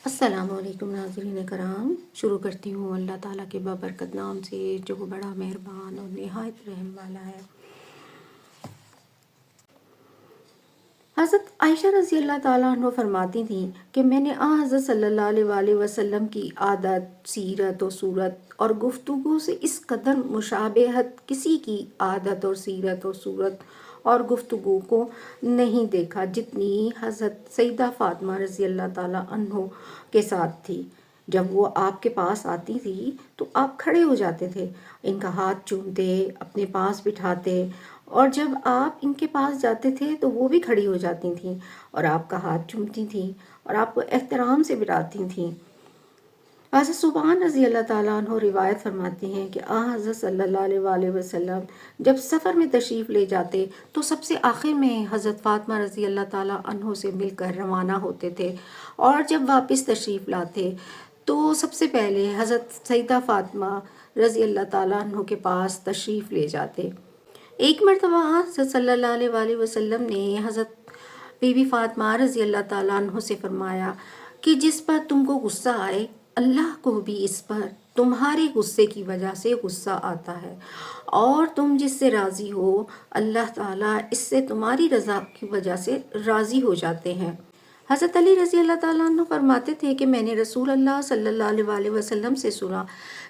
السلام علیکم ناظرین کرام، شروع کرتی ہوں اللہ تعالیٰ کے بابرکت نام سے جو بڑا مہربان اور نہایت رحم والا ہے۔ حضرت عائشہ رضی اللہ تعالیٰ عنہ فرماتی تھیں کہ میں نے حضرت صلی اللہ علیہ وآلہ وسلم کی عادت، سیرت و صورت اور گفتگو سے اس قدر مشابہت کسی کی عادت اور سیرت اور صورت اور گفتگو کو نہیں دیکھا جتنی حضرت سیدہ فاطمہ رضی اللہ تعالیٰ عنہ کے ساتھ تھی۔ جب وہ آپ کے پاس آتی تھی تو آپ کھڑے ہو جاتے تھے، ان کا ہاتھ چومتے، اپنے پاس بٹھاتے، اور جب آپ ان کے پاس جاتے تھے تو وہ بھی کھڑی ہو جاتی تھیں اور آپ کا ہاتھ چومتی تھیں اور آپ کو احترام سے بٹھاتی تھیں۔ حضرت سبحان رضی اللہ تعالیٰ عنہ روایت فرماتے ہیں کہ حضرت صلی اللہ علیہ وآلہ وسلم جب سفر میں تشریف لے جاتے تو سب سے آخر میں حضرت فاطمہ رضی اللہ تعالیٰ عنہ سے مل کر روانہ ہوتے تھے، اور جب واپس تشریف لاتے تو سب سے پہلے حضرت سیدہ فاطمہ رضی اللہ تعالیٰ عنہ کے پاس تشریف لے جاتے۔ ایک مرتبہ حضرت صلی اللہ علیہ وآلہ وسلم نے حضرت بی بی فاطمہ رضی اللہ تعالیٰ عنہ سے فرمایا کہ جس پر تم کو غصہ آئے اللہ کو بھی اس پر تمہارے غصے کی وجہ سے غصہ آتا ہے، اور تم جس سے راضی ہو اللہ تعالیٰ اس سے تمہاری رضا کی وجہ سے راضی ہو جاتے ہیں۔ حضرت علی رضی اللہ تعالیٰ عنہ فرماتے تھے کہ میں نے رسول اللہ صلی اللہ علیہ وآلہ وسلم سے سنا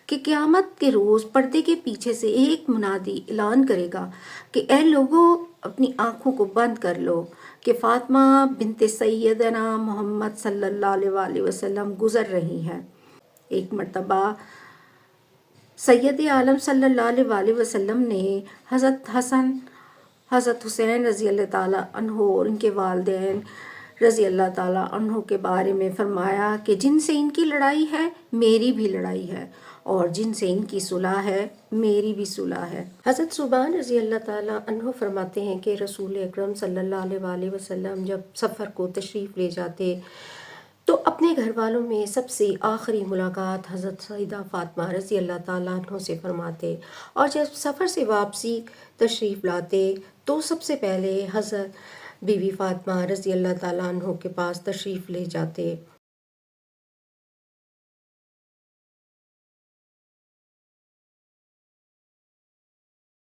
کہ قیامت کے روز پردے کے پیچھے سے ایک منادی اعلان کرے گا کہ اے لوگو اپنی آنکھوں کو بند کر لو کہ فاطمہ بنت سیدنا محمد صلی اللہ علیہ وآلہ وسلم گزر رہی ہیں۔ ایک مرتبہ سید عالم صلی اللہ علیہ وآلہ وسلم نے حضرت حسن، حضرت حسین رضی اللہ تعالیٰ عنہ اور ان کے والدین رضی اللہ تعالیٰ عنہ کے بارے میں فرمایا کہ جن سے ان کی لڑائی ہے میری بھی لڑائی ہے، اور جن سے ان کی صلح ہے میری بھی صلح ہے۔ حضرت صبان رضی اللہ تعالیٰ عنہ فرماتے ہیں کہ رسول اکرم صلی اللہ علیہ وآلہ وسلم جب سفر کو تشریف لے جاتے تو اپنے گھر والوں میں سب سے آخری ملاقات حضرت سیدہ فاطمہ رضی اللہ تعالیٰ عنہ سے فرماتے، اور جب سفر سے واپسی تشریف لاتے تو سب سے پہلے حضرت بی بی فاطمہ رضی اللہ تعالیٰ عنہ کے پاس تشریف لے جاتے۔